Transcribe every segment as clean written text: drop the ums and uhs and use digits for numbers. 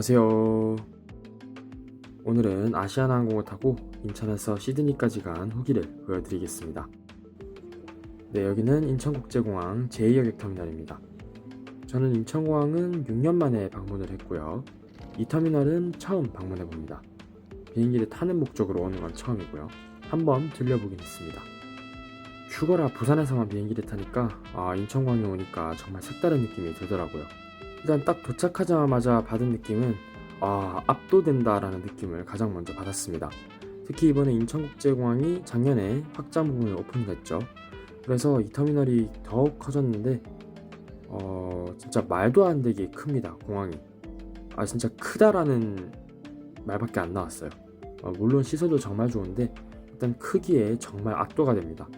안녕하세요. 오늘은 아시아나항공을 타고 인천에서 시드니까지 간 후기를 보여드리겠습니다. 네, 여기는 인천국제공항 제2여객터미널입니다. 저는 인천공항은 6년 만에 방문을 했고요. 이 터미널은 처음 방문해봅니다. 비행기를 타는 목적으로 오는 건 처음이고요. 한번 들려보긴 했습니다. 휴거라 부산에서만 비행기를 타니까 인천공항에 오니까 정말 색다른 느낌이 들더라고요. 일단 딱 도착하자마자 받은 느낌은 압도된다라는 느낌을 가장 먼저 받았습니다. 특히 이번에 인천국제공항이 작년에 확장 부분을 오픈했죠. 그래서 이 터미널이 더욱 커졌는데 진짜 말도 안 되게 큽니다. 공항이 진짜 크다라는 말밖에 안 나왔어요. 물론 시설도 정말 좋은데 일단 크기에 정말 압도가 됩니다.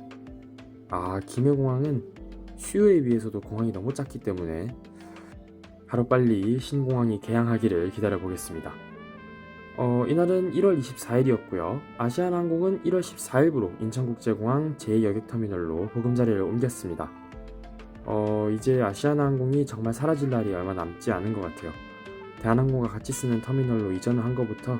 김해공항은 수요에 비해서도 공항이 너무 작기 때문에 하루빨리 신공항이 개항하기를 기다려보겠습니다. 이날은 1월 24일이었고요. 아시아나항공은 1월 14일부로 인천국제공항 제2여객터미널로 보금자리를 옮겼습니다. 이제 아시아나항공이 정말 사라질 날이 얼마 남지 않은 것 같아요. 대한항공과 같이 쓰는 터미널로 이전을 한 것부터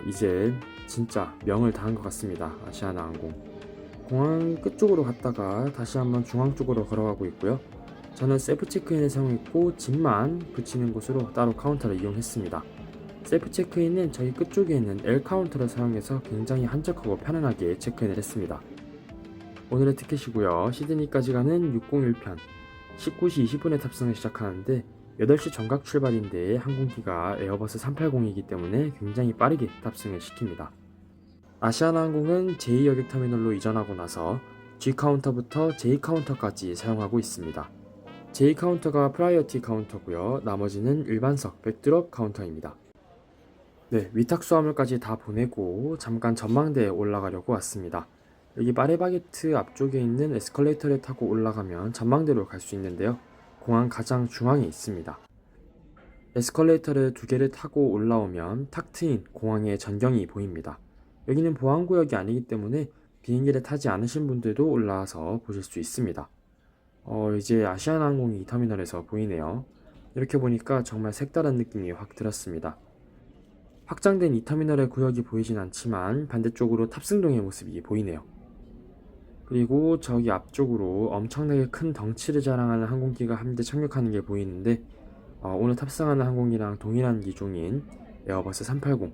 이제 진짜 명을 다한 것 같습니다. 아시아나항공. 공항 끝쪽으로 갔다가 다시 한번 중앙 쪽으로 걸어가고 있고요. 저는 셀프 체크인을 사용했고 짐만 붙이는 곳으로 따로 카운터를 이용했습니다. 셀프 체크인은 저희 끝쪽에 있는 L 카운터를 사용해서 굉장히 한적하고 편안하게 체크인을 했습니다. 오늘의 티켓이고요. 시드니까지 가는 601편 19시 20분에 탑승을 시작하는데 8시 정각 출발인데 항공기가 에어버스 380이기 때문에 굉장히 빠르게 탑승을 시킵니다. 아시아나항공은 제2여객터미널로 이전하고 나서 G 카운터부터 J 카운터까지 사용하고 있습니다. J 카운터가 프라이어티 카운터고요. 나머지는 일반석 백드롭 카운터입니다. 네, 위탁 수화물까지 다 보내고 잠깐 전망대에 올라가려고 왔습니다. 여기 파리바게트 앞쪽에 있는 에스컬레이터를 타고 올라가면 전망대로 갈 수 있는데요. 공항 가장 중앙에 있습니다. 에스컬레이터를 2개를 타고 올라오면 탁 트인 공항의 전경이 보입니다. 여기는 보안구역이 아니기 때문에 비행기를 타지 않으신 분들도 올라와서 보실 수 있습니다. 이제 아시아나항공이 이 터미널에서 보이네요. 이렇게 보니까 정말 색다른 느낌이 확 들었습니다. 확장된 이 터미널의 구역이 보이진 않지만 반대쪽으로 탑승동의 모습이 보이네요. 그리고 저기 앞쪽으로 엄청나게 큰 덩치를 자랑하는 항공기가 한 대 착륙하는 게 보이는데 오늘 탑승하는 항공기랑 동일한 기종인 에어버스 380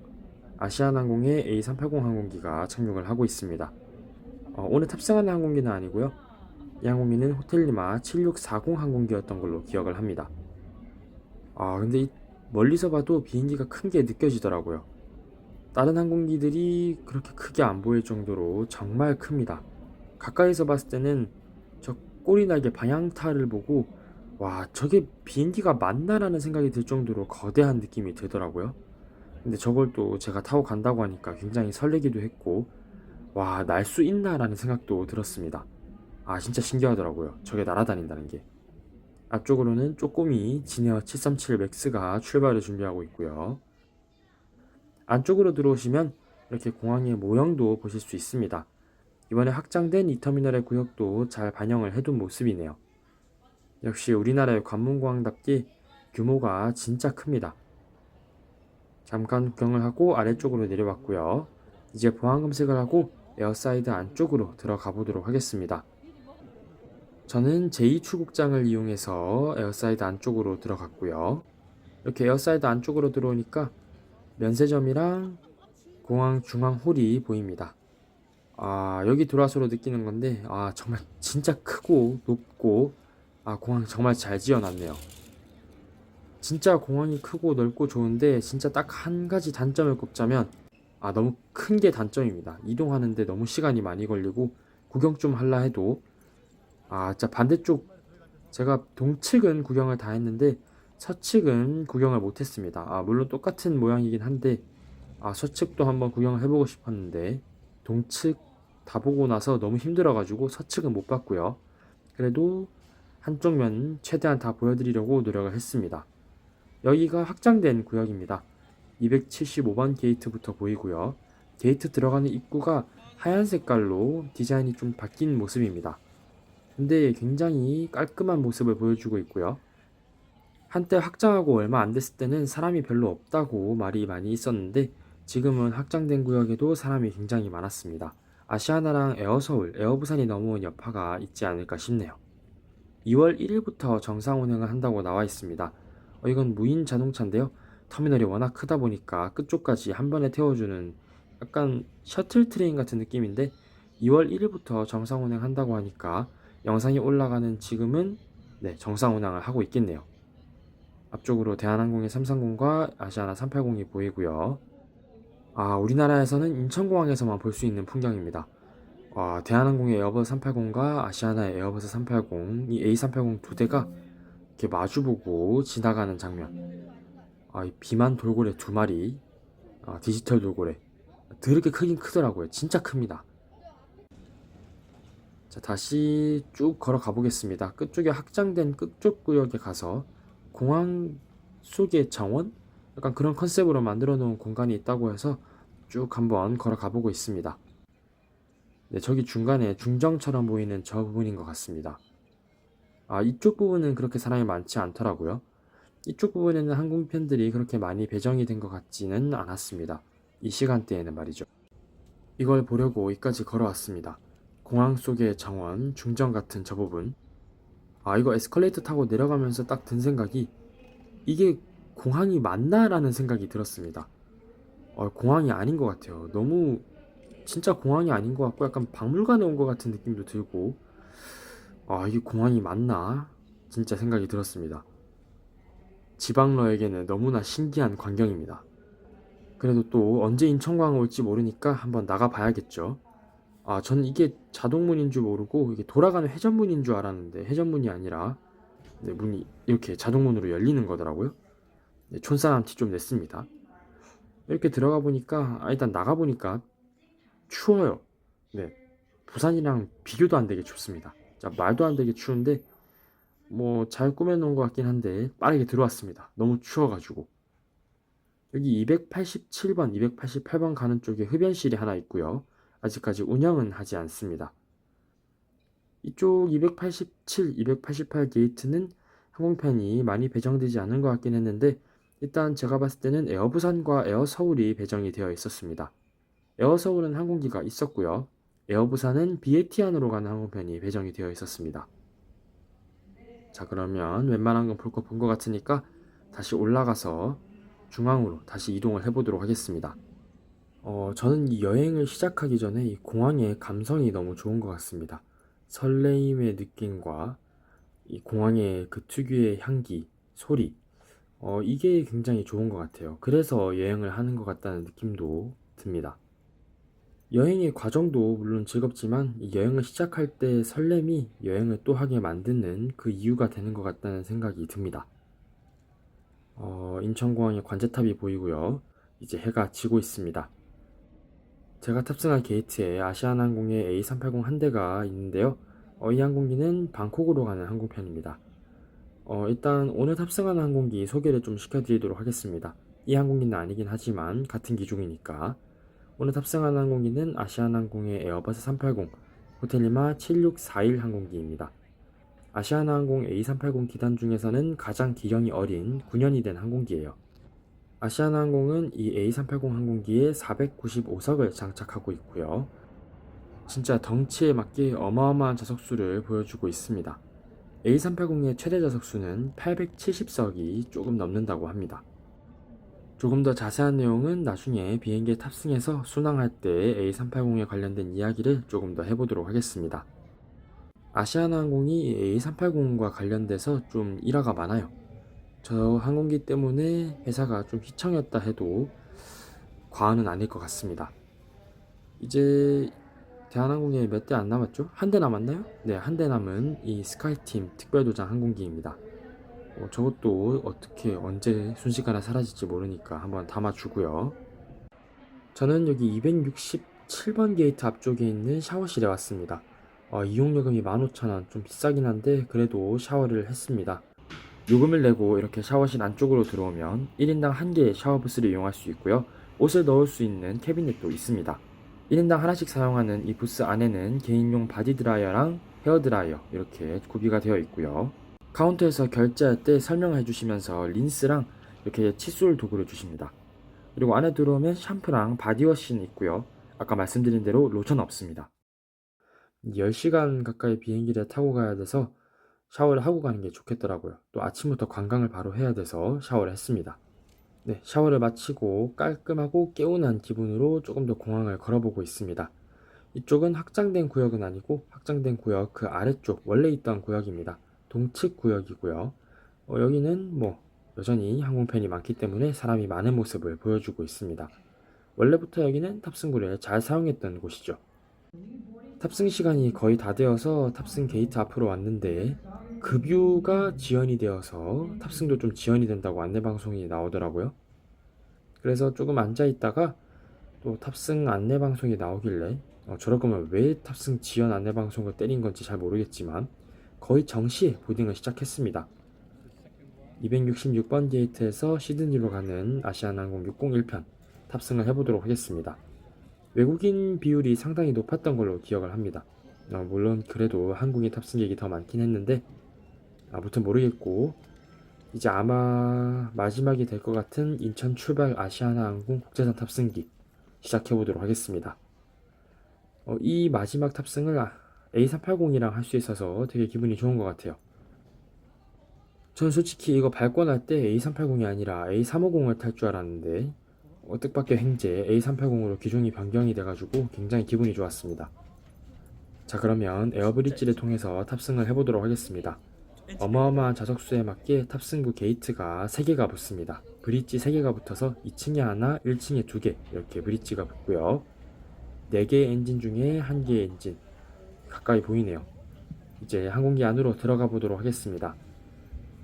아시아나항공의 A380 항공기가 착륙을 하고 있습니다. 오늘 탑승하는 항공기는 아니고요. 이 항공기는 호텔리마 7640 항공기였던 걸로 기억을 합니다. 근데 멀리서 봐도 비행기가 큰 게 느껴지더라고요. 다른 항공기들이 그렇게 크게 안 보일 정도로 정말 큽니다. 가까이서 봤을 때는 저 꼬리 날개 방향타를 보고 저게 비행기가 맞나라는 생각이 들 정도로 거대한 느낌이 들더라고요. 근데 저걸 또 제가 타고 간다고 하니까 굉장히 설레기도 했고 날 수 있나라는 생각도 들었습니다. 진짜 신기하더라고요. 저게 날아다닌다는 게. 앞쪽으로는 쪼꼬미 지네어 737 맥스가 출발을 준비하고 있고요. 안쪽으로 들어오시면 이렇게 공항의 모형도 보실 수 있습니다. 이번에 확장된 이 터미널의 구역도 잘 반영을 해둔 모습이네요. 역시 우리나라의 관문공항답게 규모가 진짜 큽니다. 잠깐 구경을 하고 아래쪽으로 내려왔고요. 이제 보안 검색을 하고 에어사이드 안쪽으로 들어가 보도록 하겠습니다. 저는 제2출국장을 이용해서 에어사이드 안쪽으로 들어갔고요. 이렇게 에어사이드 안쪽으로 들어오니까 면세점이랑 공항 중앙홀이 보입니다. 여기 들어와서로 느끼는 건데 정말 진짜 크고 높고 공항 정말 잘 지어놨네요. 진짜 공항이 크고 넓고 좋은데 진짜 딱 한 가지 단점을 꼽자면 너무 큰 게 단점입니다. 이동하는데 너무 시간이 많이 걸리고 구경 좀 하려 해도 진짜 반대쪽 제가 동측은 구경을 다 했는데 서측은 구경을 못했습니다. 물론 똑같은 모양이긴 한데 서측도 한번 구경을 해보고 싶었는데 동측 다 보고 나서 너무 힘들어가지고 서측은 못 봤고요. 그래도 한쪽 면 최대한 다 보여드리려고 노력을 했습니다. 여기가 확장된 구역입니다. 275번 게이트부터 보이고요. 게이트 들어가는 입구가 하얀 색깔로 디자인이 좀 바뀐 모습입니다. 근데 굉장히 깔끔한 모습을 보여주고 있고요. 한때 확장하고 얼마 안 됐을 때는 사람이 별로 없다고 말이 많이 있었는데 지금은 확장된 구역에도 사람이 굉장히 많았습니다. 아시아나랑 에어서울, 에어부산이 넘어온 여파가 있지 않을까 싶네요. 2월 1일부터 정상 운행을 한다고 나와 있습니다. 이건 무인 자동차인데요. 터미널이 워낙 크다 보니까 끝쪽까지 한 번에 태워주는 약간 셔틀 트레인 같은 느낌인데 2월 1일부터 정상 운행한다고 하니까 영상이 올라가는 지금은 네, 정상 운항을 하고 있겠네요. 앞쪽으로 대한항공의 330과 아시아나 380이 보이고요. 우리나라에서는 인천공항에서만 볼 수 있는 풍경입니다. 대한항공의 에어버스 380과 아시아나의 에어버스 380, 이 A380 두 대가 이렇게 마주보고 지나가는 장면. 이 비만 돌고래 두 마리, 디지털 돌고래. 드럽게 크긴 크더라고요. 진짜 큽니다. 자, 다시 쭉 걸어가 보겠습니다. 끝쪽에 확장된 끝쪽 구역에 가서 공항 속의 정원? 약간 그런 컨셉으로 만들어 놓은 공간이 있다고 해서 쭉 한번 걸어가 보고 있습니다. 네, 저기 중간에 중정처럼 보이는 저 부분인 것 같습니다. 이쪽 부분은 그렇게 사람이 많지 않더라고요. 이쪽 부분에는 항공편들이 그렇게 많이 배정이 된 것 같지는 않았습니다. 이 시간대에는 말이죠. 이걸 보려고 여기까지 걸어왔습니다. 공항 속의 정원, 중정 같은 저 부분. 이거 에스컬레이터 타고 내려가면서 딱 든 생각이 이게 공항이 맞나라는 생각이 들었습니다. 공항이 아닌 것 같아요. 너무 진짜 공항이 아닌 것 같고 약간 박물관에 온 것 같은 느낌도 들고 이게 공항이 맞나? 진짜 생각이 들었습니다. 지방러에게는 너무나 신기한 광경입니다. 그래도 또 언제 인천공항 올지 모르니까 한번 나가봐야겠죠. 저는 이게 자동문인 줄 모르고 이게 돌아가는 회전문인 줄 알았는데 회전문이 아니라 네, 문이 이렇게 자동문으로 열리는 거더라고요. 네, 촌사람 티 좀 냈습니다. 이렇게 들어가 보니까 일단 나가 보니까 추워요. 네, 부산이랑 비교도 안 되게 춥습니다. 자, 말도 안 되게 추운데 뭐 잘 꾸며놓은 것 같긴 한데 빠르게 들어왔습니다. 너무 추워가지고. 여기 287번, 288번 가는 쪽에 흡연실이 하나 있고요. 아직까지 운영은 하지 않습니다. 이쪽 287, 288 게이트는 항공편이 많이 배정되지 않은 것 같긴 했는데 일단 제가 봤을 때는 에어부산과 에어서울이 배정이 되어 있었습니다. 에어서울은 항공기가 있었고요. 에어부산은 비에티안으로 가는 항공편이 배정이 되어 있었습니다. 자, 그러면 웬만한 건 볼 거 본 것 같으니까 다시 올라가서 중앙으로 다시 이동을 해보도록 하겠습니다. 저는 이 여행을 시작하기 전에 이 공항의 감성이 너무 좋은 것 같습니다. 설레임의 느낌과 이 공항의 그 특유의 향기, 소리, 이게 굉장히 좋은 것 같아요. 그래서 여행을 하는 것 같다는 느낌도 듭니다. 여행의 과정도 물론 즐겁지만 이 여행을 시작할 때 설렘이 여행을 또 하게 만드는 그 이유가 되는 것 같다는 생각이 듭니다. 인천공항의 관제탑이 보이고요. 이제 해가 지고 있습니다. 제가 탑승한 게이트에 아시아나항공의 A380 한 대가 있는데요. 이 항공기는 방콕으로 가는 항공편입니다. 일단 오늘 탑승하는 항공기 소개를 좀 시켜드리도록 하겠습니다. 이 항공기는 아니긴 하지만 같은 기종이니까. 오늘 탑승하는 항공기는 아시아나항공의 에어버스 380 호텔리마 7641 항공기입니다. 아시아나항공 A380 기단 중에서는 가장 기령이 어린 9년이 된 항공기예요. 아시아나항공은 이 A380 항공기에 495석을 장착하고 있고요. 진짜 덩치에 맞게 어마어마한 좌석수를 보여주고 있습니다. A380의 최대 좌석수는 870석이 조금 넘는다고 합니다. 조금 더 자세한 내용은 나중에 비행기에 탑승해서 순항할 때 A380에 관련된 이야기를 조금 더 해보도록 하겠습니다. 아시아나항공이 A380과 관련돼서 좀 일화가 많아요. 저 항공기 때문에 회사가 좀 휘청였다 해도 과언은 아닐 것 같습니다. 이제 대한항공에 몇 대 안 남았죠? 한 대 남았나요? 네, 한 대 남은 이 스카이팀 특별도장 항공기입니다. 저것도 어떻게 언제 순식간에 사라질지 모르니까 한번 담아주고요. 저는 여기 267번 게이트 앞쪽에 있는 샤워실에 왔습니다. 이용요금이 15,000원, 좀 비싸긴 한데 그래도 샤워를 했습니다. 요금을 내고 이렇게 샤워실 안쪽으로 들어오면 1인당 1개의 샤워부스를 이용할 수 있고요. 옷을 넣을 수 있는 캐비넷도 있습니다. 1인당 하나씩 사용하는 이 부스 안에는 개인용 바디드라이어랑 헤어드라이어 이렇게 구비가 되어 있고요. 카운터에서 결제할 때 설명해 주시면서 린스랑 이렇게 칫솔 도구를 주십니다. 그리고 안에 들어오면 샴푸랑 바디워시는 있고요. 아까 말씀드린 대로 로션 없습니다. 10시간 가까이 비행기를 타고 가야 돼서 샤워를 하고 가는 게 좋겠더라고요. 또 아침부터 관광을 바로 해야 돼서 샤워를 했습니다. 네, 샤워를 마치고 깔끔하고 개운한 기분으로 조금 더 공항을 걸어보고 있습니다. 이쪽은 확장된 구역은 아니고 확장된 구역 그 아래쪽 원래 있던 구역입니다. 동측 구역이고요. 여기는 뭐 여전히 항공편이 많기 때문에 사람이 많은 모습을 보여주고 있습니다. 원래부터 여기는 탑승구를 잘 사용했던 곳이죠. 탑승 시간이 거의 다 되어서 탑승 게이트 앞으로 왔는데 급유가 지연이 되어서 탑승도 좀 지연이 된다고 안내방송이 나오더라고요. 그래서 조금 앉아 있다가 또 탑승 안내방송이 나오길래 저럴 거면 왜 탑승 지연 안내방송을 때린 건지 잘 모르겠지만 거의 정시에 보딩을 시작했습니다. 266번 게이트에서 시드니로 가는 아시아나항공 601편 탑승을 해보도록 하겠습니다. 외국인 비율이 상당히 높았던 걸로 기억을 합니다. 물론 그래도 한국인 탑승객이 더 많긴 했는데 아무튼 모르겠고 이제 아마 마지막이 될 것 같은 인천 출발 아시아나항공 국제선 탑승기 시작해보도록 하겠습니다. 이 마지막 탑승을 A380이랑 할 수 있어서 되게 기분이 좋은 것 같아요. 저는 솔직히 이거 발권할 때 A380이 아니라 A350을 탈 줄 알았는데 뜻밖의 횡재 A380으로 기종이 변경이 돼가지고 굉장히 기분이 좋았습니다. 자, 그러면 에어브리지를 통해서 탑승을 해보도록 하겠습니다. 어마어마한 좌석수에 맞게 탑승구 게이트가 3개가 붙습니다. 브릿지 3개가 붙어서 2층에 하나, 1층에 2개 이렇게 브릿지가 붙고요. 4개의 엔진 중에 1개의 엔진 가까이 보이네요. 이제 항공기 안으로 들어가 보도록 하겠습니다.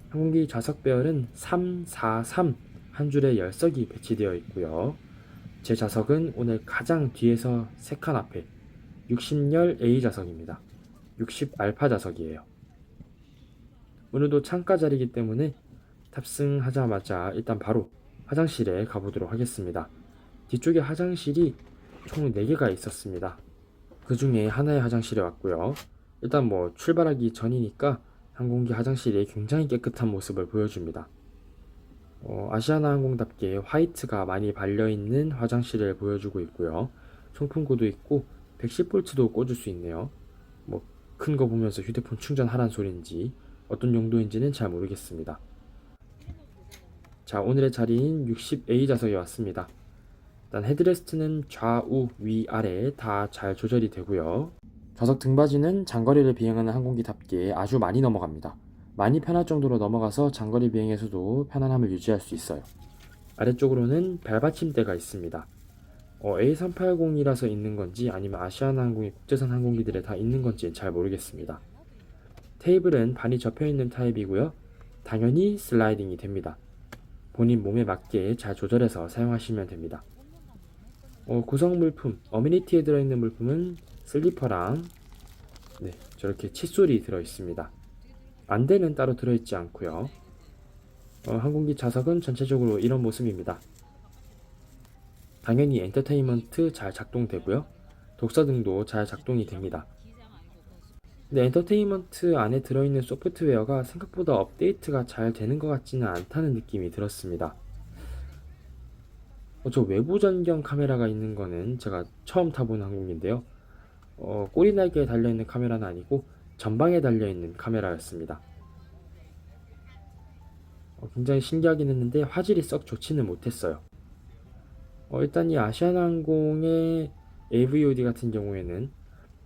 항공기 좌석 배열은 3, 4, 3 한 줄에 10석이 배치되어 있고요. 제 좌석은 오늘 가장 뒤에서 3칸 앞에 60열 A 좌석입니다. 60 알파 좌석이에요. 오늘도 창가 자리이기 때문에 탑승하자마자 일단 바로 화장실에 가보도록 하겠습니다. 뒤쪽에 화장실이 총 4개가 있었습니다. 그 중에 하나의 화장실에 왔고요. 일단 뭐 출발하기 전이니까 항공기 화장실이 굉장히 깨끗한 모습을 보여줍니다. 아시아나항공답게 화이트가 많이 발려있는 화장실을 보여주고 있고요. 송풍구도 있고 110V도 꽂을 수 있네요. 뭐 큰 거 보면서 휴대폰 충전하란 소리인지 어떤 용도인지는 잘 모르겠습니다. 자, 오늘의 자리인 60A 좌석에 왔습니다. 일단 헤드레스트는 좌우 위아래 다 잘 조절이 되고요. 좌석 등받이는 장거리를 비행하는 항공기답게 아주 많이 넘어갑니다. 많이 편할 정도로 넘어가서 장거리 비행에서도 편안함을 유지할 수 있어요. 아래쪽으로는 발받침대가 있습니다. A380이라서 있는 건지 아니면 아시아나항공의 국제선 항공기들에 다 있는 건지 잘 모르겠습니다. 테이블은 반이 접혀있는 타입이고요. 당연히 슬라이딩이 됩니다. 본인 몸에 맞게 잘 조절해서 사용하시면 됩니다. 구성 물품, 어메니티에 들어있는 물품은 슬리퍼랑 저렇게 칫솔이 들어있습니다. 안대는 따로 들어있지 않고요. 항공기 좌석은 전체적으로 이런 모습입니다. 당연히 엔터테인먼트 잘 작동되고요. 독서등도 잘 작동이 됩니다. 근데 엔터테인먼트 안에 들어있는 소프트웨어가 생각보다 업데이트가 잘 되는 것 같지는 않다는 느낌이 들었습니다. 저 외부 전경 카메라가 있는 거는 제가 처음 타본 항공기인데요. 꼬리 날개에 달려있는 카메라는 아니고 전방에 달려있는 카메라였습니다. 굉장히 신기하긴 했는데 화질이 썩 좋지는 못했어요. 일단 이 아시아나항공의 AVOD 같은 경우에는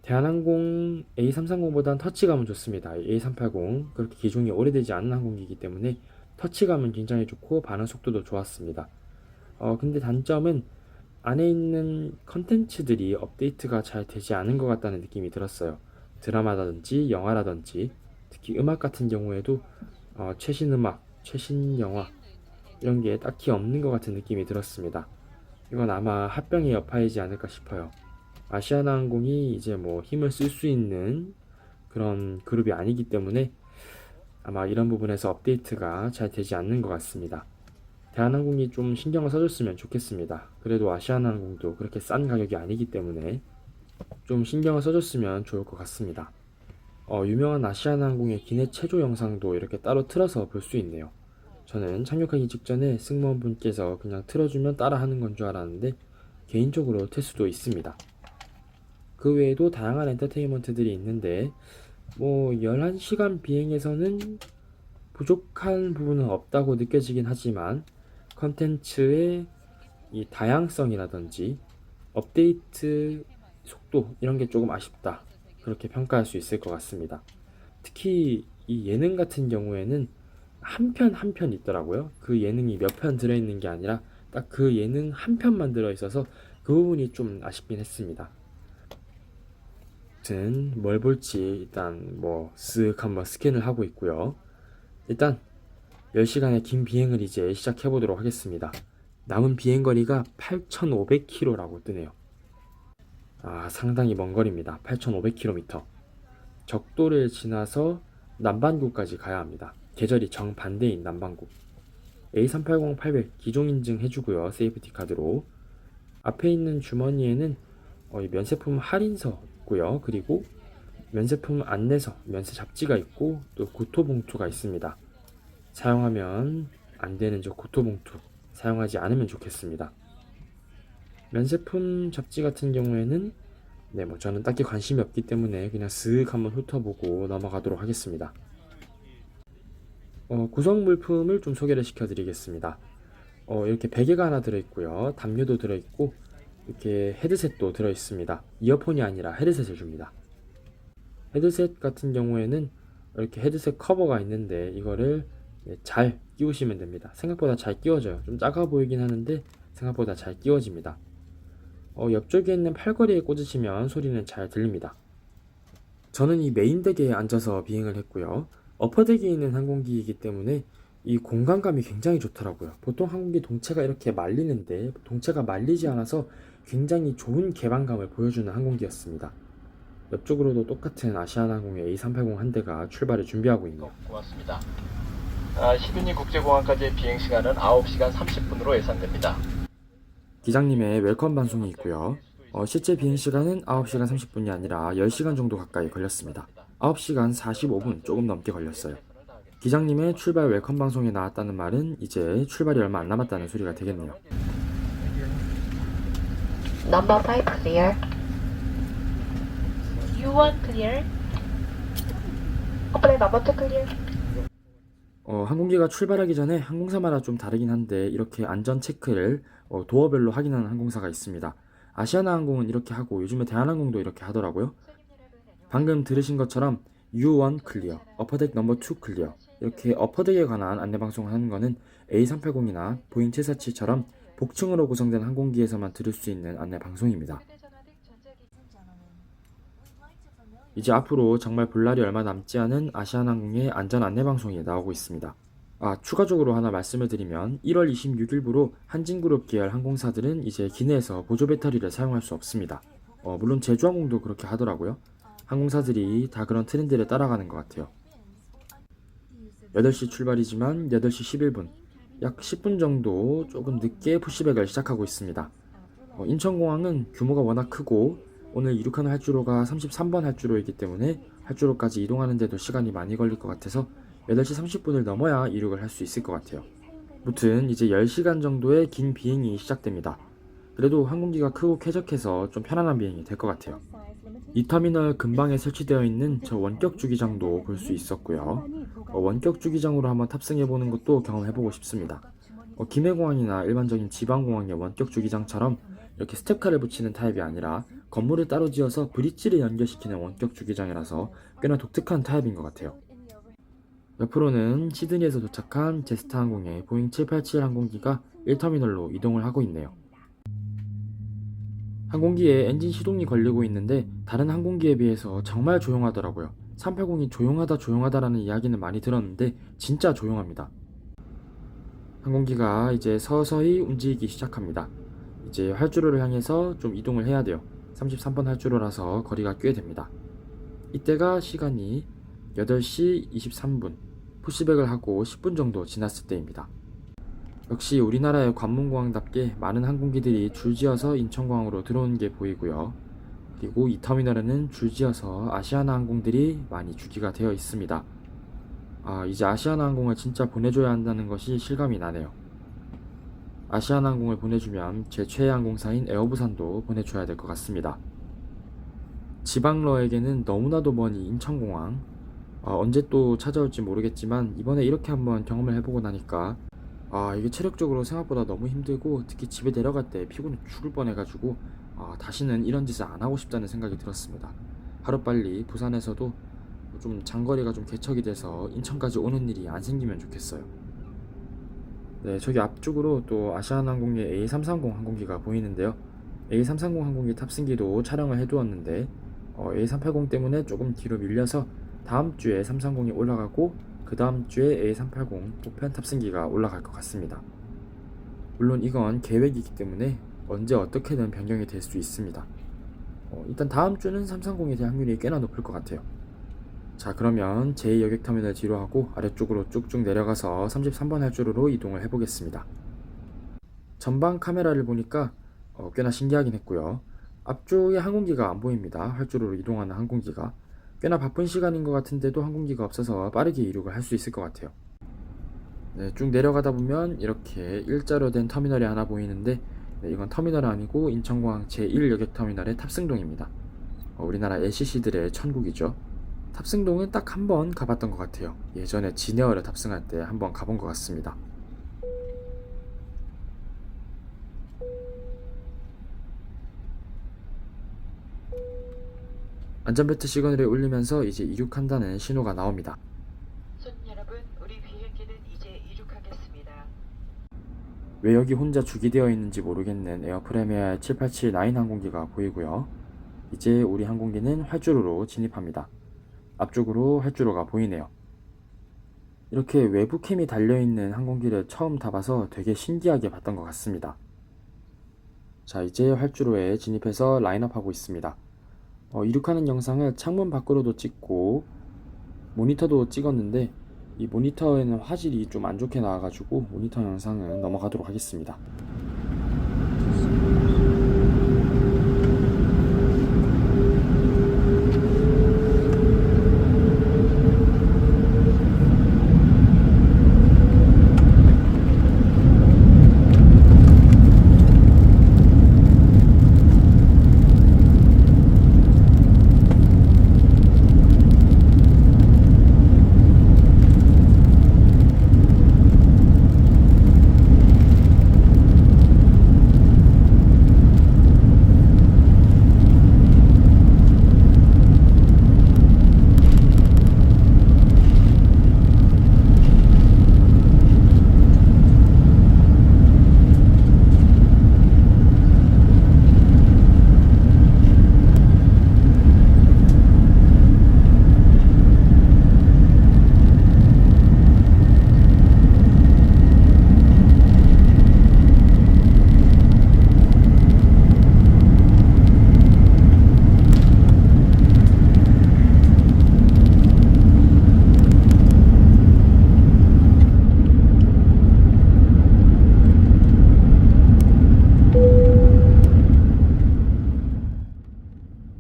대한항공 A330보다는 터치감은 좋습니다. A380 그렇게 기종이 오래되지 않은 항공기이기 때문에 터치감은 굉장히 좋고 반응 속도도 좋았습니다. 근데 단점은 안에 있는 컨텐츠들이 업데이트가 잘 되지 않은 것 같다는 느낌이 들었어요. 드라마라든지 영화라든지 특히 음악 같은 경우에도 최신 음악, 최신 영화 이런 게 딱히 없는 것 같은 느낌이 들었습니다. 이건 아마 합병의 여파이지 않을까 싶어요. 아시아나항공이 이제 뭐 힘을 쓸 수 있는 그런 그룹이 아니기 때문에 아마 이런 부분에서 업데이트가 잘 되지 않는 것 같습니다. 대한항공이 좀 신경을 써줬으면 좋겠습니다. 그래도 아시아나항공도 그렇게 싼 가격이 아니기 때문에 좀 신경을 써줬으면 좋을 것 같습니다. 유명한 아시아나항공의 기내 체조 영상도 이렇게 따로 틀어서 볼 수 있네요. 저는 착륙하기 직전에 승무원분께서 그냥 틀어주면 따라하는 건 줄 알았는데 개인적으로 틀 수도 있습니다. 그 외에도 다양한 엔터테인먼트들이 있는데 11시간 비행에서는 부족한 부분은 없다고 느껴지긴 하지만 컨텐츠의 이 다양성이라든지 업데이트 속도 이런 게 조금 아쉽다, 그렇게 평가할 수 있을 것 같습니다. 특히 이 예능 같은 경우에는 한 편 한 편 있더라고요. 그 예능이 몇 편 들어있는 게 아니라 딱 그 예능 한 편만 들어있어서 그 부분이 좀 아쉽긴 했습니다. 아무튼 뭘 볼지 일단 쓱 한번 스캔을 하고 있고요. 일단 10시간의 긴 비행을 이제 시작해 보도록 하겠습니다. 남은 비행거리가 8,500km라고 뜨네요. 상당히 먼 거리입니다. 8,500km. 적도를 지나서 남반구까지 가야 합니다. 계절이 정반대인 남반구. A380-800 기종 인증 해주고요. 세이프티 카드로. 앞에 있는 주머니에는 이 면세품 할인서 있고요. 그리고 면세품 안내서, 면세 잡지가 있고 또 구토봉투가 있습니다. 사용하면 안 되는 저 구토봉투 사용하지 않으면 좋겠습니다. 면세품 잡지 같은 경우에는 저는 딱히 관심이 없기 때문에 그냥 쓱 한번 훑어보고 넘어가도록 하겠습니다. 구성 물품을 좀 소개를 시켜드리겠습니다. 이렇게 베개가 하나 들어있고요. 담요도 들어있고 이렇게 헤드셋도 들어있습니다. 이어폰이 아니라 헤드셋을 줍니다. 헤드셋 같은 경우에는 이렇게 헤드셋 커버가 있는데 이거를 잘 끼우시면 됩니다. 생각보다 잘 끼워져요. 좀 작아 보이긴 하는데 생각보다 잘 끼워집니다. 옆쪽에 있는 팔걸이에 꽂으시면 소리는 잘 들립니다. 저는 이 메인 덱에 앉아서 비행을 했고요. 어퍼덱에 있는 항공기이기 때문에 이 공간감이 굉장히 좋더라고요. 보통 항공기 동체가 이렇게 말리는데 동체가 말리지 않아서 굉장히 좋은 개방감을 보여주는 항공기였습니다. 옆쪽으로도 똑같은 아시아나항공의 A380 한 대가 출발을 준비하고 있네요. 고맙습니다. 시드니 국제공항까지의 비행시간은 9시간 30분으로 예상됩니다. 기장님의 웰컴 방송이 있고요. 실제 비행시간은 9시간 30분이 아니라 10시간 정도 가까이 걸렸습니다. 9시간 45분 조금 넘게 걸렸어요. 기장님의 출발 웰컴 방송에 나왔다는 말은 이제 출발이 얼마 안 남았다는 소리가 되겠네요. Number 5 clear. U1 clear. Operate number 2 clear. 항공기가 출발하기 전에 항공사마다 좀 다르긴 한데 이렇게 안전 체크를 도어별로 확인하는 항공사가 있습니다. 아시아나항공은 이렇게 하고 요즘에 대한항공도 이렇게 하더라고요. 방금 들으신 것처럼 U1 클리어, 어퍼덱 넘버 2 클리어, 이렇게 어퍼덱에 관한 안내방송을 하는 거는 A380이나 보잉 747처럼 복층으로 구성된 항공기에서만 들을 수 있는 안내방송입니다. 이제 앞으로 정말 볼 날이 얼마 남지 않은 아시아나항공의 안전 안내방송이 나오고 있습니다. 추가적으로 하나 말씀을 드리면 1월 26일부로 한진그룹 계열 항공사들은 이제 기내에서 보조 배터리를 사용할 수 없습니다. 물론 제주항공도 그렇게 하더라고요. 항공사들이 다 그런 트렌드를 따라가는 것 같아요. 8시 출발이지만 8시 11분, 약 10분 정도 조금 늦게 푸시백을 시작하고 있습니다. 인천공항은 규모가 워낙 크고 오늘 이륙하는 활주로가 33번 활주로이기 때문에 활주로까지 이동하는 데도 시간이 많이 걸릴 것 같아서 8시 30분을 넘어야 이륙을 할 수 있을 것 같아요. 무튼 이제 10시간 정도의 긴 비행이 시작됩니다. 그래도 항공기가 크고 쾌적해서 좀 편안한 비행이 될 것 같아요. 이 터미널 근방에 설치되어 있는 저 원격 주기장도 볼 수 있었고요. 원격 주기장으로 한번 탑승해보는 것도 경험해보고 싶습니다. 김해공항이나 일반적인 지방공항의 원격 주기장처럼 이렇게 스텝카를 붙이는 타입이 아니라 건물을 따로 지어서 브릿지를 연결시키는 원격 주기장이라서 꽤나 독특한 타입인 것 같아요. 옆으로는 시드니에서 도착한 제스타 항공의 보잉 787 항공기가 1터미널로 이동을 하고 있네요. 항공기에 엔진 시동이 걸리고 있는데 다른 항공기에 비해서 정말 조용하더라고요. 380이 조용하다라는 이야기는 많이 들었는데 진짜 조용합니다. 항공기가 이제 서서히 움직이기 시작합니다. 이제 활주로를 향해서 좀 이동을 해야 돼요. 33번 활주로라서 거리가 꽤 됩니다. 이때가 시간이 8시 23분, 푸시백을 하고 10분 정도 지났을 때입니다. 역시 우리나라의 관문공항답게 많은 항공기들이 줄지어서 인천공항으로 들어오는 게 보이고요. 그리고 이 터미널에는 줄지어서 아시아나항공들이 많이 주기가 되어 있습니다. 이제 아시아나항공을 진짜 보내줘야 한다는 것이 실감이 나네요. 아시아나항공을 보내주면 제 최애 항공사인 에어부산도 보내줘야 될 것 같습니다. 지방러에게는 너무나도 먼 이 인천공항, 언제 또 찾아올지 모르겠지만 이번에 이렇게 한번 경험을 해보고 나니까 이게 체력적으로 생각보다 너무 힘들고 특히 집에 내려갈 때 피곤해 죽을 뻔해가지고 다시는 이런 짓을 안 하고 싶다는 생각이 들었습니다. 하루빨리 부산에서도 좀 장거리가 좀 개척이 돼서 인천까지 오는 일이 안 생기면 좋겠어요. 네, 저기 앞쪽으로 또 아시아나항공의 A330 항공기가 보이는데요. A330 항공기 탑승기도 촬영을 해두었는데 A380 때문에 조금 뒤로 밀려서 다음 주에 330이 올라가고 그 다음 주에 A380 보편 탑승기가 올라갈 것 같습니다. 물론 이건 계획이기 때문에 언제 어떻게든 변경이 될 수 있습니다. 일단 다음 주는 330에 대한 확률이 꽤나 높을 것 같아요. 자, 그러면 제2여객터미널 뒤로 하고 아래쪽으로 쭉쭉 내려가서 33번 활주로로 이동을 해보겠습니다. 전방 카메라를 보니까 꽤나 신기하긴 했고요. 앞쪽에 항공기가 안 보입니다. 활주로로 이동하는 항공기가. 꽤나 바쁜 시간인 것 같은데도 항공기가 없어서 빠르게 이륙을 할 수 있을 것 같아요. 네, 쭉 내려가다 보면 이렇게 일자로 된 터미널이 하나 보이는데 이건 터미널이 아니고 인천공항 제1여객터미널의 탑승동입니다. 우리나라 LCC들의 천국이죠. 탑승동은 딱 한 번 가봤던 것 같아요. 예전에 진에어를 탑승할 때 한 번 가본 것 같습니다. 안전벨트 시그널이 울리면서 이제 이륙한다는 신호가 나옵니다. 손님 여러분, 우리 비행기는 이제 이륙하겠습니다. 왜 여기 혼자 주기되어 있는지 모르겠는 에어프레미아 787-9 항공기가 보이고요. 이제 우리 항공기는 활주로로 진입합니다. 앞쪽으로 활주로가 보이네요. 이렇게 외부 캠이 달려있는 항공기를 처음 타봐서 되게 신기하게 봤던 것 같습니다. 자, 이제 활주로에 진입해서 라인업하고 있습니다. 이륙하는 영상을 창문 밖으로도 찍고 모니터도 찍었는데 이 모니터에는 화질이 좀 안 좋게 나와가지고 모니터 영상은 넘어가도록 하겠습니다.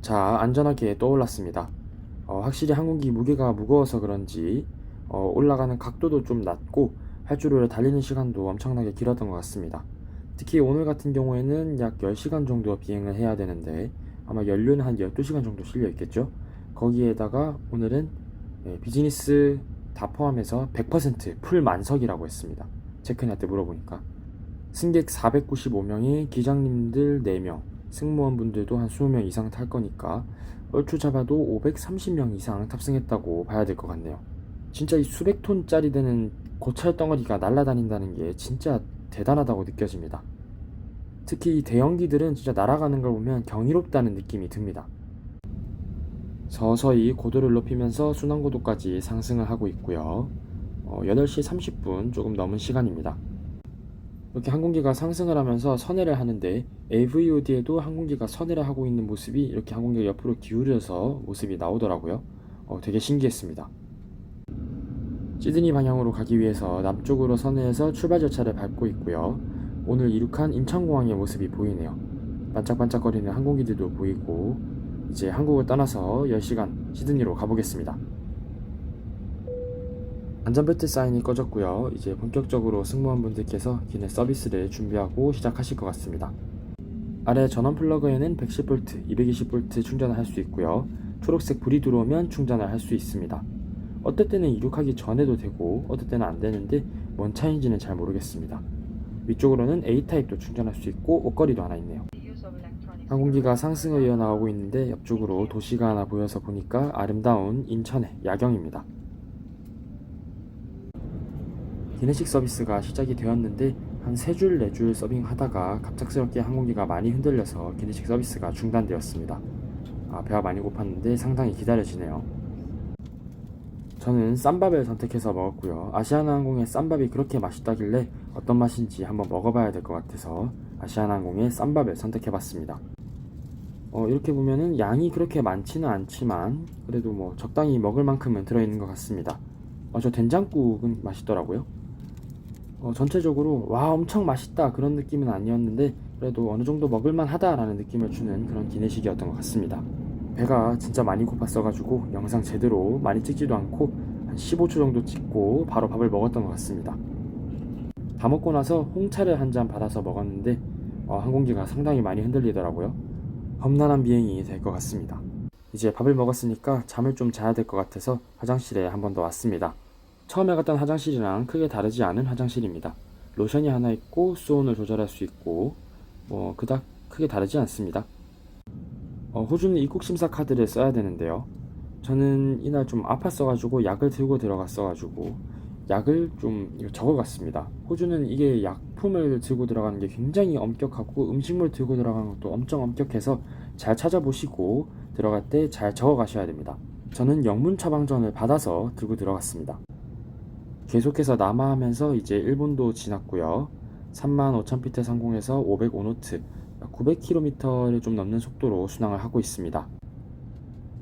자, 안전하게 떠올랐습니다. 확실히 항공기 무게가 무거워서 그런지 올라가는 각도도 좀 낮고 활주로를 달리는 시간도 엄청나게 길었던 것 같습니다. 특히 오늘 같은 경우에는 약 10시간 정도 비행을 해야 되는데 아마 연료는 한 12시간 정도 실려 있겠죠. 거기에다가 오늘은 비즈니스 다 포함해서 100%풀 만석이라고 했습니다. 체크인할 때 물어보니까. 승객 495명이 기장님들 4명, 승무원분들도 한 20명 이상 탈 거니까 얼추 잡아도 530명 이상 탑승했다고 봐야 될 것 같네요. 진짜 이 수백 톤짜리 되는 고철 덩어리가 날아다닌다는 게 진짜 대단하다고 느껴집니다. 특히 이 대형기들은 진짜 날아가는 걸 보면 경이롭다는 느낌이 듭니다. 서서히 고도를 높이면서 순환고도까지 상승을 하고 있고요. 8시 30분 조금 넘은 시간입니다. 이렇게 항공기가 상승을 하면서 선회를 하는데 AVOD에도 항공기가 선회를 하고 있는 모습이 이렇게 항공기가 옆으로 기울여서 모습이 나오더라고요. 되게 신기했습니다. 시드니 방향으로 가기 위해서 남쪽으로 선회해서 출발 절차를 밟고 있고요. 오늘 이륙한 인천공항의 모습이 보이네요. 반짝반짝거리는 항공기들도 보이고 이제 한국을 떠나서 10시간 시드니로 가보겠습니다. 안전벨트 사인이 꺼졌고요. 이제 본격적으로 승무원분들께서 기내 서비스를 준비하고 시작하실 것 같습니다. 아래 전원 플러그에는 110V, 220V 충전을 할 수 있고요. 초록색 불이 들어오면 충전을 할 수 있습니다. 어떨 때는 이륙하기 전에도 되고 어떨 때는 안 되는데 뭔 차이인지는 잘 모르겠습니다. 위쪽으로는 A타입도 충전할 수 있고 옷걸이도 하나 있네요. 항공기가 상승을 이어나가고 있는데 옆쪽으로 도시가 하나 보여서 보니까 아름다운 인천의 야경입니다. 기내식 서비스가 시작이 되었는데 한 3줄, 4줄 서빙하다가 갑작스럽게 항공기가 많이 흔들려서 기내식 서비스가 중단되었습니다. 배가 많이 고팠는데 상당히 기다려지네요. 저는 쌈밥을 선택해서 먹었고요. 아시아나항공의 쌈밥이 그렇게 맛있다길래 어떤 맛인지 한번 먹어봐야 될 것 같아서 아시아나항공의 쌈밥을 선택해봤습니다. 이렇게 보면은 양이 그렇게 많지는 않지만 그래도 뭐 적당히 먹을 만큼은 들어있는 것 같습니다. 저 된장국은 맛있더라고요. 전체적으로 와 엄청 맛있다 그런 느낌은 아니었는데 그래도 어느 정도 먹을만 하다라는 느낌을 주는 그런 기내식이었던 것 같습니다. 배가 진짜 많이 고팠어가지고 영상 제대로 많이 찍지도 않고 한 15초 정도 찍고 바로 밥을 먹었던 것 같습니다. 다 먹고 나서 홍차를 한 잔 받아서 먹었는데 항공기가 상당히 많이 흔들리더라고요. 험난한 비행이 될 것 같습니다. 이제 밥을 먹었으니까 잠을 좀 자야 될 것 같아서 화장실에 한 번 더 왔습니다. 처음에 갔던 화장실이랑 크게 다르지 않은 화장실입니다. 로션이 하나 있고 수온을 조절할 수 있고 그닥 크게 다르지 않습니다. 호주는 입국 심사 카드를 써야 되는데요. 저는 이날 좀 아팠어가지고 약을 들고 들어갔어가지고 약을 좀 적어갔습니다. 호주는 이게 약품을 들고 들어가는 게 굉장히 엄격하고 음식물 들고 들어가는 것도 엄청 엄격해서 잘 찾아보시고 들어갈 때 잘 적어가셔야 됩니다. 저는 영문 처방전을 받아서 들고 들어갔습니다. 계속해서 남하하면서 이제 일본도 지났고요. 35,000피트 상공에서 505노트, 900km를 좀 넘는 속도로 순항을 하고 있습니다.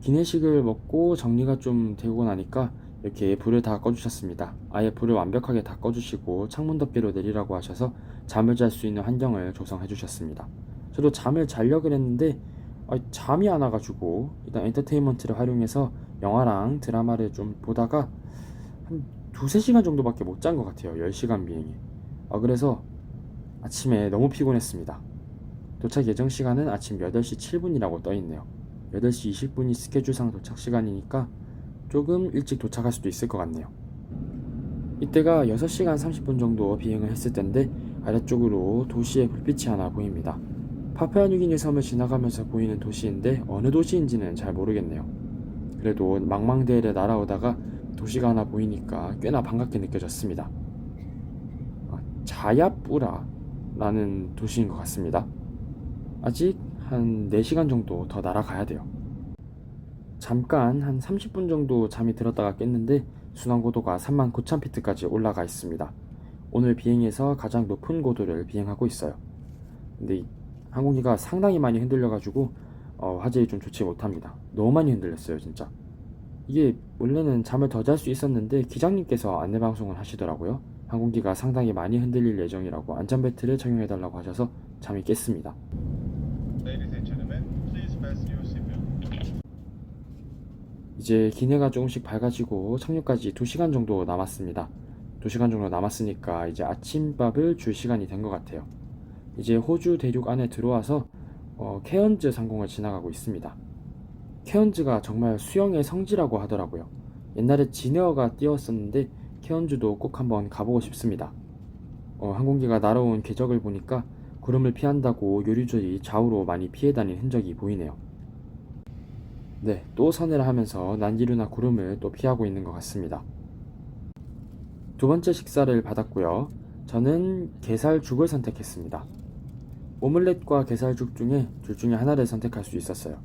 기내식을 먹고 정리가 좀 되고 나니까 이렇게 불을 다 꺼주셨습니다. 아예 불을 완벽하게 다 꺼주시고 창문 덮개로 내리라고 하셔서 잠을 잘 수 있는 환경을 조성해 주셨습니다. 저도 잠을 자려고 했는데 잠이 안 와가지고 일단 엔터테인먼트를 활용해서 영화랑 드라마를 좀 보다가 한 2-3시간 정도밖에 못 잔 것 같아요. 10시간 비행에. 그래서 아침에 너무 피곤했습니다. 도착 예정 시간은 아침 8시 7분이라고 떠있네요. 8시 20분이 스케줄상 도착 시간이니까 조금 일찍 도착할 수도 있을 것 같네요. 이때가 6시간 30분 정도 비행을 했을 텐데 아래쪽으로 도시의 불빛이 하나 보입니다. 파푸아뉴기니 섬을 지나가면서 보이는 도시인데 어느 도시인지는 잘 모르겠네요. 그래도 망망대해를 날아오다가 도시가 하나 보이니까 꽤나 반갑게 느껴졌습니다. 자야뿌라라는 도시인 것 같습니다. 아직 한 4시간 정도 더 날아가야 돼요. 잠깐 한 30분 정도 잠이 들었다가 깼는데 순항고도가 39,000피트까지 올라가 있습니다. 오늘 비행에서 가장 높은 고도를 비행하고 있어요. 근데 이 항공기가 상당히 많이 흔들려가지고 화질이 좀 좋지 못합니다. 너무 많이 흔들렸어요 진짜. 이게 원래는 잠을 더 잘 수 있었는데 기장님께서 안내방송을 하시더라고요. 항공기가 상당히 많이 흔들릴 예정이라고 안전벨트를 착용해달라고 하셔서 잠이 깼습니다. 이제 기내가 조금씩 밝아지고 착륙까지 2시간 정도 남았습니다. 2시간 정도 남았으니까 이제 아침밥을 줄 시간이 된 것 같아요. 이제 호주 대륙 안에 들어와서 케언즈 상공을 지나가고 있습니다. 케언즈가 정말 수영의 성지라고 하더라고요. 옛날에 지네어가 띄웠었는데 케언즈도 꼭 한번 가보고 싶습니다. 항공기가 날아온 궤적을 보니까 구름을 피한다고 요리조리 좌우로 많이 피해 다닌 흔적이 보이네요. 네, 또 선회를 하면서 난기류나 구름을 또 피하고 있는 것 같습니다. 두 번째 식사를 받았고요. 저는 게살죽을 선택했습니다. 오믈렛과 게살죽 중에 둘 중에 하나를 선택할 수 있었어요.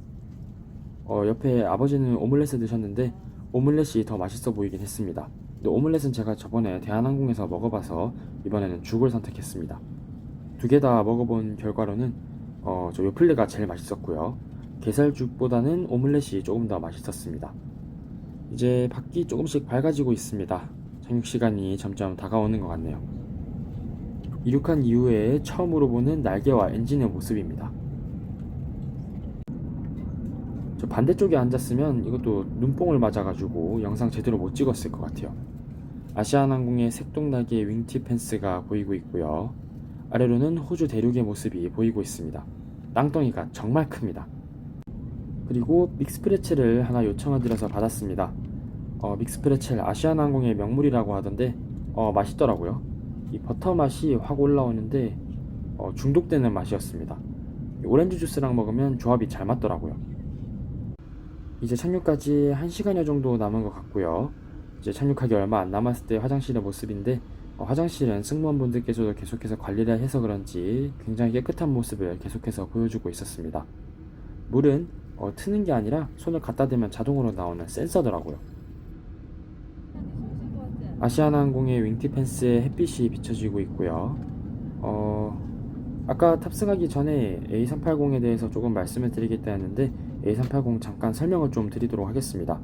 옆에 아버지는 오믈렛을 드셨는데 오믈렛이 더 맛있어 보이긴 했습니다. 근데 오믈렛은 제가 저번에 대한항공에서 먹어봐서 이번에는 죽을 선택했습니다. 두 개 다 먹어본 결과로는 저 요플레가 제일 맛있었고요. 게살죽보다는 오믈렛이 조금 더 맛있었습니다. 이제 밖이 조금씩 밝아지고 있습니다. 착륙 시간이 점점 다가오는 것 같네요. 이륙한 이후에 처음으로 보는 날개와 엔진의 모습입니다. 반대쪽에 앉았으면 이것도 눈뽕을 맞아가지고 영상 제대로 못 찍었을 것 같아요. 아시아나항공의 색동날개 윙팁 펜스가 보이고 있고요. 아래로는 호주 대륙의 모습이 보이고 있습니다. 땅덩이가 정말 큽니다. 그리고 믹스프레첼을 하나 요청을 드려서 받았습니다. 믹스프레첼 아시아나항공의 명물이라고 하던데 맛있더라고요. 이 버터 맛이 확 올라오는데 중독되는 맛이었습니다. 오렌지 주스랑 먹으면 조합이 잘 맞더라고요. 이제 착륙까지 1시간여 정도 남은 것 같고요. 이제 착륙하기 얼마 안 남았을 때 화장실의 모습인데 화장실은 승무원분들께서도 계속해서 관리를 해서 그런지 굉장히 깨끗한 모습을 계속해서 보여주고 있었습니다. 물은 트는 게 아니라 손을 갖다 대면 자동으로 나오는 센서더라고요. 아시아나항공의 윙팁 펜스에 햇빛이 비춰지고 있고요. 아까 탑승하기 전에 A380에 대해서 조금 말씀을 드리겠다 했는데 A380 잠깐 설명을 좀 드리도록 하겠습니다.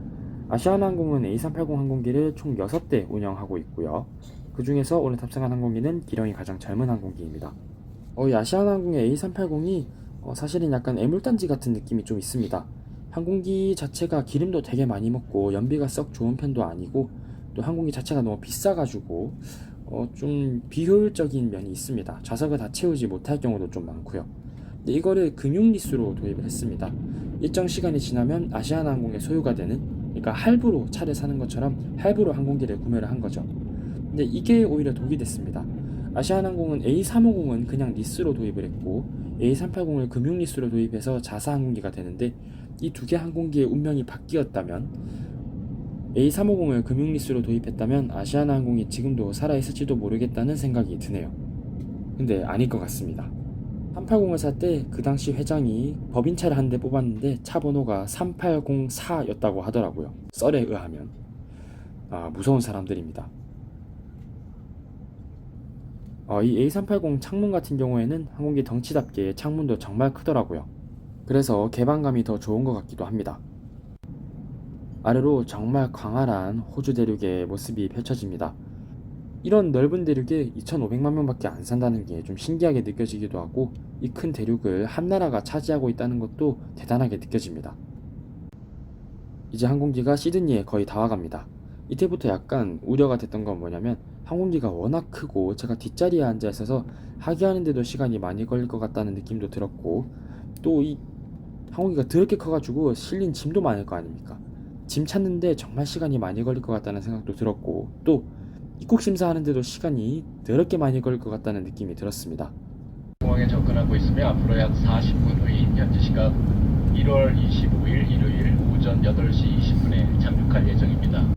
아시아나항공은 A380 항공기를 총 6대 운영하고 있고요. 그 중에서 오늘 탑승한 항공기는 기령이 가장 젊은 항공기입니다. 이 아시아나항공의 A380이 사실은 약간 애물단지 같은 느낌이 좀 있습니다. 항공기 자체가 기름도 되게 많이 먹고 연비가 썩 좋은 편도 아니고 또 항공기 자체가 너무 비싸가지고 좀 비효율적인 면이 있습니다. 좌석을 다 채우지 못할 경우도 좀 많고요. 근데 이거를 금융리스로 도입을 했습니다. 일정 시간이 지나면 아시아나항공의 소유가 되는, 그러니까 할부로 차를 사는 것처럼 할부로 항공기를 구매를 한 거죠. 근데 이게 오히려 독이 됐습니다. 아시아나항공은 A350은 그냥 리스로 도입을 했고 A380을 금융리스로 도입해서 자사 항공기가 되는데 이 두 개 항공기의 운명이 바뀌었다면, A350을 금융리스로 도입했다면 아시아나항공이 지금도 살아있을지도 모르겠다는 생각이 드네요. 근데 아닐 것 같습니다. 380을 살 때 그 당시 회장이 법인차를 한 대 뽑았는데 차 번호가 3804였다고 하더라고요. 썰에 의하면. 무서운 사람들입니다. 이 A380 창문 같은 경우에는 항공기 덩치답게 창문도 정말 크더라고요. 그래서 개방감이 더 좋은 것 같기도 합니다. 아래로 정말 광활한 호주 대륙의 모습이 펼쳐집니다. 이런 넓은 대륙에 2,500만 명밖에 안 산다는 게 좀 신기하게 느껴지기도 하고 이 큰 대륙을 한 나라가 차지하고 있다는 것도 대단하게 느껴집니다. 이제 항공기가 시드니에 거의 다 와갑니다. 이때부터 약간 우려가 됐던 건 뭐냐면 항공기가 워낙 크고 제가 뒷자리에 앉아 있어서 하기하는데도 시간이 많이 걸릴 것 같다는 느낌도 들었고 또 이 항공기가 더럽게 커가지고 실린 짐도 많을 거 아닙니까? 짐 찾는데 정말 시간이 많이 걸릴 것 같다는 생각도 들었고 또 입국 심사하는데도 시간이 더럽게 많이 걸릴 것 같다는 느낌이 들었습니다. 공항에 접근하고 있으며 앞으로 약 40분 후인 현지 시각 1월 25일 일요일 오전 8시 20분에 착륙할 예정입니다.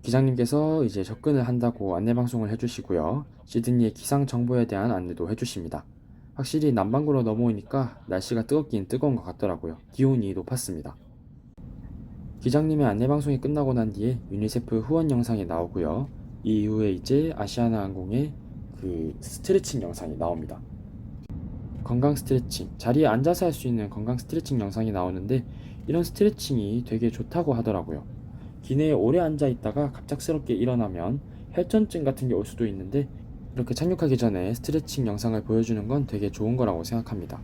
기장님께서 이제 접근을 한다고 안내방송을 해주시고요. 시드니의 기상 정보에 대한 안내도 해주십니다. 확실히 남반구로 넘어오니까 날씨가 뜨겁긴 뜨거운 것 같더라고요. 기온이 높았습니다. 기장님의 안내방송이 끝나고 난 뒤에 유니세프 후원 영상이 나오고요. 이 이후에 이제 아시아나항공의 그 스트레칭 영상이 나옵니다. 건강 스트레칭, 자리에 앉아서 할 수 있는 건강 스트레칭 영상이 나오는데 이런 스트레칭이 되게 좋다고 하더라고요. 기내에 오래 앉아 있다가 갑작스럽게 일어나면 혈전증 같은 게 올 수도 있는데 이렇게 착륙하기 전에 스트레칭 영상을 보여주는 건 되게 좋은 거라고 생각합니다.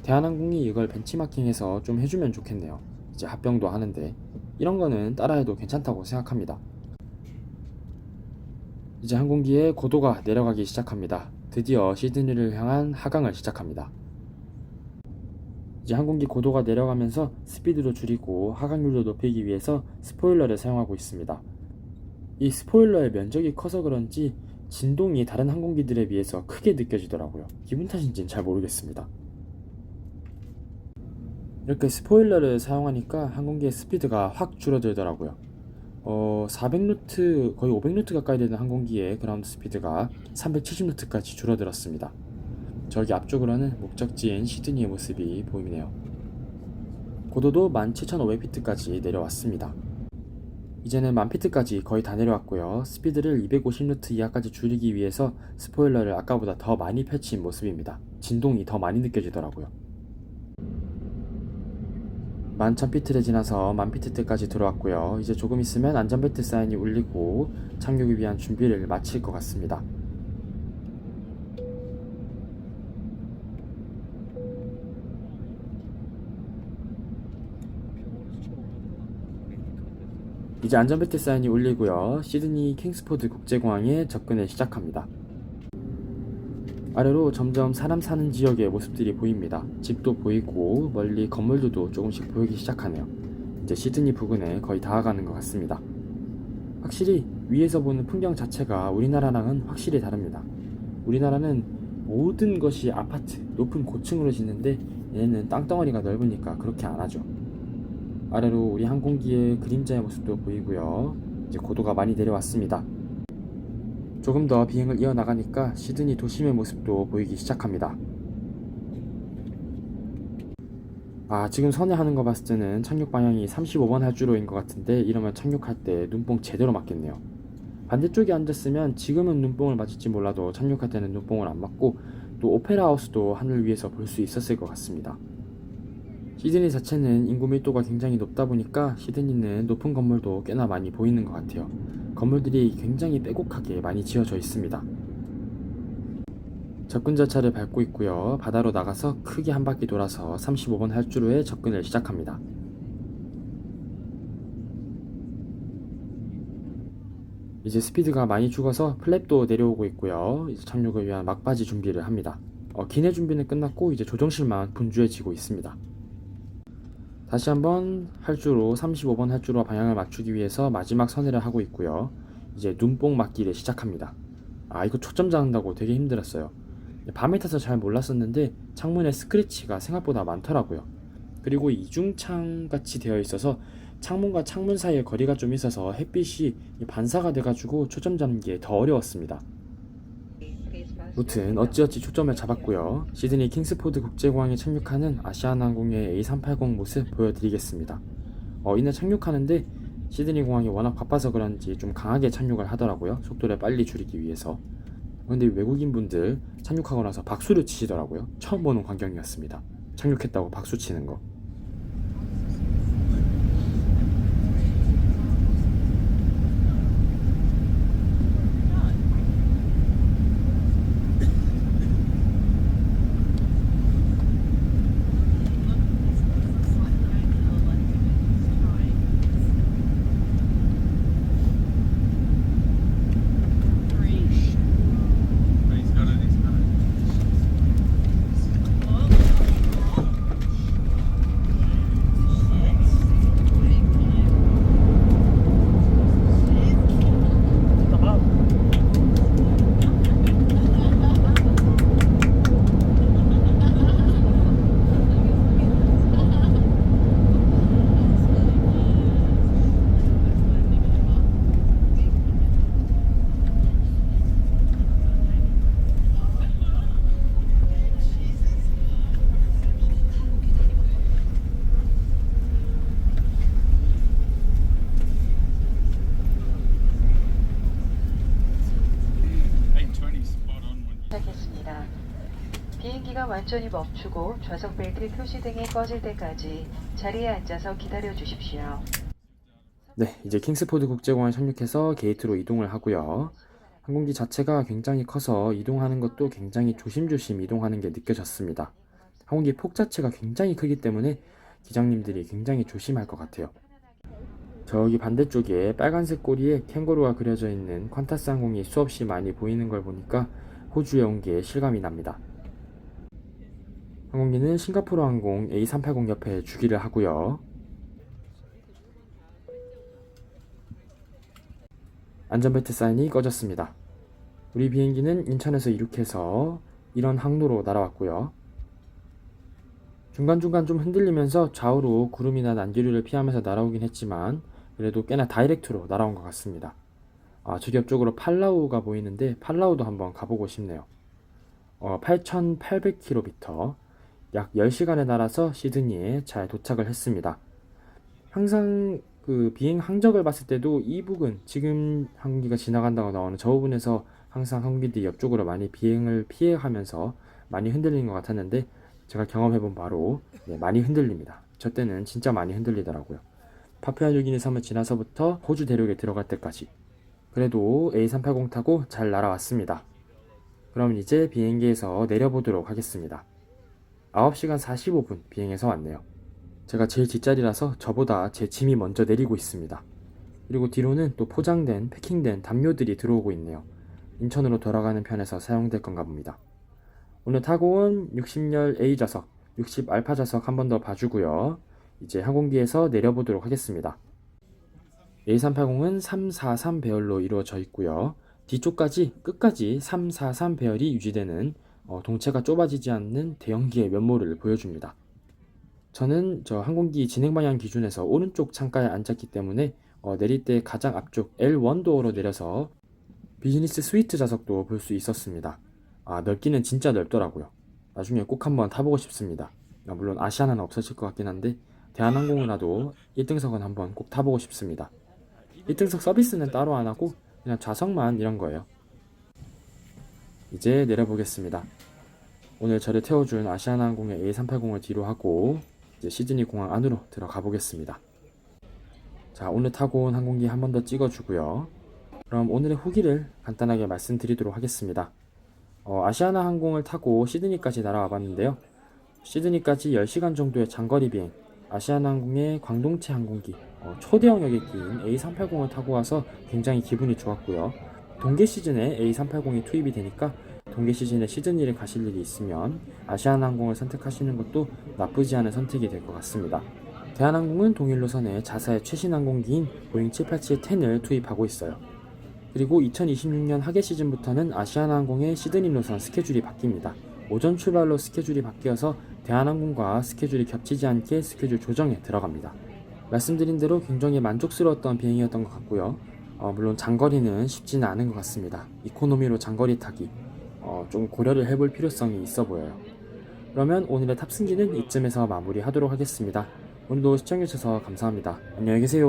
대한항공이 이걸 벤치마킹해서 좀 해주면 좋겠네요. 이제 합병도 하는데 이런 거는 따라해도 괜찮다고 생각합니다. 이제 항공기의 고도가 내려가기 시작합니다. 드디어 시드니를 향한 하강을 시작합니다. 이제 항공기 고도가 내려가면서 스피드도 줄이고 하강률도 높이기 위해서 스포일러를 사용하고 있습니다. 이 스포일러의 면적이 커서 그런지 진동이 다른 항공기들에 비해서 크게 느껴지더라고요. 기분 탓인지는 잘 모르겠습니다. 이렇게 스포일러를 사용하니까 항공기의 스피드가 확 줄어들더라고요. 400노트 거의 500노트 가까이 되는 항공기의 그라운드 스피드가 370노트까지 줄어들었습니다. 저기 앞쪽으로는 목적지인 시드니의 모습이 보이네요. 고도도 17,500피트까지 내려왔습니다. 이제는 10,000피트까지 거의 다 내려왔고요. 스피드를 250노트 이하까지 줄이기 위해서 스포일러를 아까보다 더 많이 펼친 모습입니다. 진동이 더 많이 느껴지더라고요. 11,000피트를 지나서 10,000피트까지 들어왔고요. 이제 조금 있으면 안전벨트 사인이 울리고 착륙을 위한 준비를 마칠 것 같습니다. 이제 안전벨트 사인이 울리고요. 시드니 킹스포드 국제공항에 접근을 시작합니다. 아래로 점점 사람 사는 지역의 모습들이 보입니다. 집도 보이고 멀리 건물들도 조금씩 보이기 시작하네요. 이제 시드니 부근에 거의 다가가는 것 같습니다. 확실히 위에서 보는 풍경 자체가 우리나라랑은 확실히 다릅니다. 우리나라는 모든 것이 아파트, 높은 고층으로 짓는데 얘는 땅덩어리가 넓으니까 그렇게 안 하죠. 아래로 우리 항공기의 그림자의 모습도 보이고요. 이제 고도가 많이 내려왔습니다. 조금 더 비행을 이어나가니까 시드니 도심의 모습도 보이기 시작합니다. 지금 선회하는 거 봤을 때는 착륙 방향이 35번 할주로인 것 같은데 이러면 착륙할 때 눈뽕 제대로 맞겠네요. 반대쪽에 앉았으면 지금은 눈뽕을 맞을지 몰라도 착륙할 때는 눈뽕을 안 맞고 또 오페라 하우스도 하늘 위에서 볼 수 있었을 것 같습니다. 시드니 자체는 인구 밀도가 굉장히 높다 보니까 시드니는 높은 건물도 꽤나 많이 보이는 것 같아요. 건물들이 굉장히 빼곡하게 많이 지어져 있습니다. 접근 절차를 밟고 있고요. 바다로 나가서 크게 한 바퀴 돌아서 35번 활주로에 접근을 시작합니다. 이제 스피드가 많이 죽어서 플랩도 내려오고 있고요. 이제 착륙을 위한 막바지 준비를 합니다. 기내 준비는 끝났고 이제 조정실만 분주해지고 있습니다. 다시 한번 활주로 35번 활주로 방향을 맞추기 위해서 마지막 선회를 하고 있고요. 이제 눈뽕 맞기를 시작합니다. 이거 초점 잡는다고 되게 힘들었어요. 밤에 타서 잘 몰랐었는데 창문에 스크래치가 생각보다 많더라고요. 그리고 이중창 같이 되어 있어서 창문과 창문 사이에 거리가 좀 있어서 햇빛이 반사가 돼가지고 초점 잡는 게 더 어려웠습니다. 무튼 어찌어찌 초점을 잡았고요. 시드니 킹스포드 국제공항에 착륙하는 아시아나항공의 A380 모습 보여드리겠습니다. 이날 착륙하는데 시드니 공항이 워낙 바빠서 그런지 좀 강하게 착륙을 하더라고요. 속도를 빨리 줄이기 위해서. 근데 외국인 분들 착륙하고 나서 박수를 치시더라고요. 처음 보는 광경이었습니다. 착륙했다고 박수 치는 거. 시작했습니다. 비행기가 완전히 멈추고 좌석 벨트 표시등이 꺼질 때까지 자리에 앉아서 기다려 주십시오. 네, 이제 킹스포드 국제공항에 착륙해서 게이트로 이동을 하고요. 항공기 자체가 굉장히 커서 이동하는 것도 굉장히 조심조심 이동하는 게 느껴졌습니다. 항공기 폭 자체가 굉장히 크기 때문에 기장님들이 굉장히 조심할 것 같아요. 저기 반대쪽에 빨간색 꼬리에 캥거루가 그려져 있는 퀀타스 항공이 수없이 많이 보이는 걸 보니까 호주에 온 게 실감이 납니다. 항공기는 싱가포르 항공 A380 옆에 주기를 하고요. 안전벨트 사인이 꺼졌습니다. 우리 비행기는 인천에서 이륙해서 이런 항로로 날아왔고요. 중간중간 좀 흔들리면서 좌우로 구름이나 난기류를 피하면서 날아오긴 했지만 그래도 꽤나 다이렉트로 날아온 것 같습니다. 저기 옆쪽으로 팔라우가 보이는데 팔라우도 한번 가보고 싶네요. 8,800km, 약 10시간에 날아서 시드니에 잘 도착을 했습니다. 항상 그 비행 항적을 봤을 때도 이 부분, 지금 항공기가 지나간다고 나오는 저 부분에서 항상 항공기들이 옆쪽으로 많이 비행을 피해가면서 많이 흔들리는 것 같았는데 제가 경험해본 바로 많이 흔들립니다. 저 때는 진짜 많이 흔들리더라고요. 파푸아뉴기니 섬을 지나서부터 호주 대륙에 들어갈 때까지. 그래도 A380 타고 잘 날아왔습니다. 그럼 이제 비행기에서 내려보도록 하겠습니다. 9시간 45분 비행해서 왔네요. 제가 제일 뒷자리라서 저보다 제 짐이 먼저 내리고 있습니다. 그리고 뒤로는 또 포장된 패킹된 담요들이 들어오고 있네요. 인천으로 돌아가는 편에서 사용될 건가 봅니다. 오늘 타고 온 60열 A 좌석, 60 알파 좌석 한 번 더 봐주고요. 이제 항공기에서 내려보도록 하겠습니다. A380은 343 배열로 이루어져 있고요. 뒤쪽까지 끝까지 343 배열이 유지되는 동체가 좁아지지 않는 대형기의 면모를 보여줍니다. 저는 저 항공기 진행 방향 기준에서 오른쪽 창가에 앉았기 때문에 내릴 때 가장 앞쪽 L1 도어로 내려서 비즈니스 스위트 좌석도 볼 수 있었습니다. 넓기는 진짜 넓더라고요. 나중에 꼭 한번 타보고 싶습니다. 물론 아시아나는 없어질 것 같긴 한데 대한항공이라도 1등석은 한번 꼭 타보고 싶습니다. 1등석 서비스는 따로 안 하고 그냥 좌석만 이런 거예요. 이제 내려보겠습니다. 오늘 저를 태워준 아시아나항공의 A380을 뒤로 하고 이제 시드니 공항 안으로 들어가 보겠습니다. 자, 오늘 타고 온 항공기 한 번 더 찍어주고요. 그럼 오늘의 후기를 간단하게 말씀드리도록 하겠습니다. 아시아나 항공을 타고 시드니까지 날아와 봤는데요. 시드니까지 10시간 정도의 장거리 비행, 아시아나 항공의 광동체 항공기 초대형 여객기인 A380을 타고 와서 굉장히 기분이 좋았고요. 동계 시즌에 A380이 투입이 되니까 동계 시즌에 시드니를 가실 일이 있으면 아시아나 항공을 선택하시는 것도 나쁘지 않은 선택이 될 것 같습니다. 대한항공은 동일 노선에 자사의 최신 항공기인 보잉 787-10을 투입하고 있어요. 그리고 2026년 하계 시즌부터는 아시아나 항공의 시드니 노선 스케줄이 바뀝니다. 오전 출발로 스케줄이 바뀌어서 대한항공과 스케줄이 겹치지 않게 스케줄 조정에 들어갑니다. 말씀드린 대로 굉장히 만족스러웠던 비행이었던 것 같고요. 물론 장거리는 쉽지는 않은 것 같습니다. 이코노미로 장거리 타기 좀 고려를 해볼 필요성이 있어 보여요. 그러면 오늘의 탑승기는 이쯤에서 마무리하도록 하겠습니다. 오늘도 시청해주셔서 감사합니다. 안녕히 계세요.